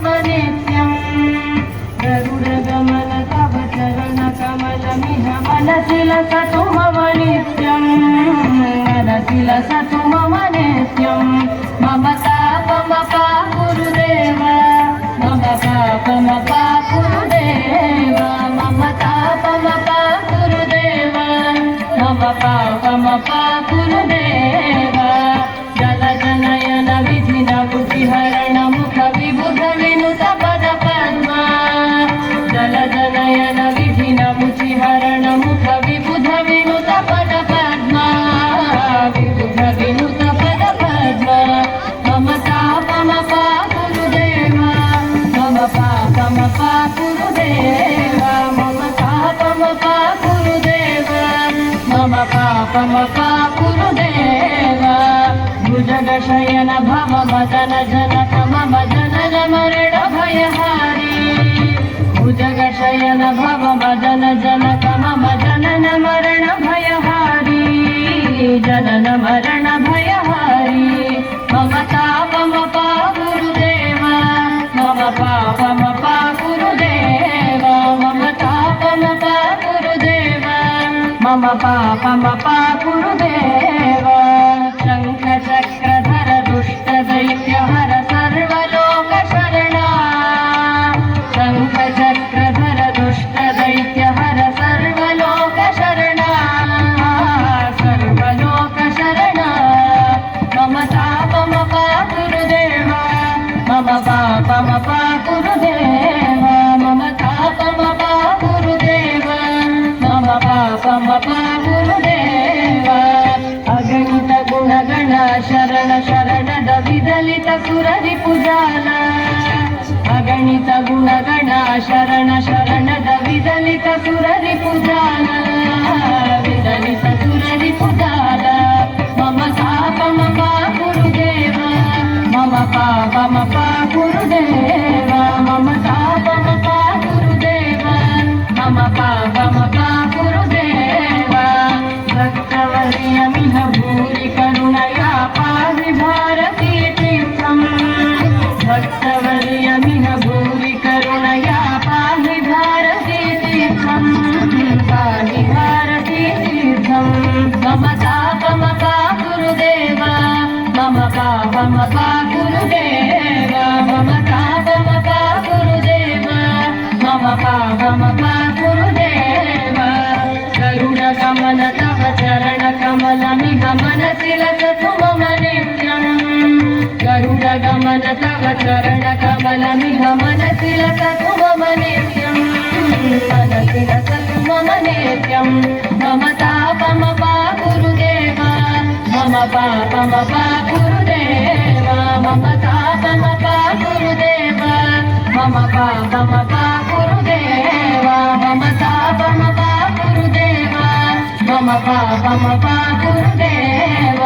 नित्यं गरुडगमन तव चरणकमलमिह मनसि लसतु मम नित्यं मनसि लसतु मम नित्यं मम तापमपा गुरुदेव मम पापमपा गुरुदेव मम तापमपा गुरुदेव मम पापमपा गुरुदेव जलजनयन विधिन बुद्धिहरण मुख विबुध विनुत पद पद्मा जलजनयन विधिन बुद्धिहरण मुख विबुध विनुत पद पद्मा विबुध विनुत पद पद्मा मम तापमपा गुरुदेव मम पापमपा गुरुदेव मम तापमपा गुरुदेव मम पापमपा गुरुदेव भुजगशयन भव मदन जनक मम जनन मरण भयहारी भुजगशयन भव मदन जनक मम जनन मरण भयहारी जनन मरण भयहारी मम तापमपा गुरुदेव मम पापमपा गुरुदेव मम तापमपा गुरुदेव मम पापमपा गुरुदेव शङ्ख चक्रधर दुष्ट दैत्य हर सर्वलोक शरणा शङ्ख चक्रधर दुष्ट दैत्य हर सर्वलोक शरणा सर्वलोक शरणा मम तापमपा गुरुदेव मम पापमपा गुरुदेव मम तापमपा गुरुदेव मम पापमपा गुरुदेव अगणित गुणगण शरण शरणद विदलित सुररि पुजाल अगणित गुणगण शरण शरणद विदलित सुररि पुजाल विदलित सुररि पुजाल मम तापमपा गुरुदेव मम पापमपा गुरुदेव मम तापमपा गुरुदेव मम पापमपा गुरुदेव भक्तवर्यमिह भूरि करुणया पाहि भारती तीर्थं भक्तवर्यमिह भूरि करुणया पाहि भारती तीर्थं पाहि भारती तीर्थं मम तापमपा गुरुदेव मम पापमपा गुरुदेव मम तापमपा गुरुदेव मम पापमपा गुरुदेव गरुडगमन तव चरणकमलमिह मनसि लसतु मम नित्यं गरुडगमन तव चरणकमलमिह मनसि लसतु मम नित्यं मनसि लसतु मम नित्यं मम तापमपा गुरुदेव मम पापमपा गुरुदेव मम तापमपा गुरुदेव मम पापमपा गुरुदेव मम तापमपा गुरुदेव मम पापमपा गुरुदेव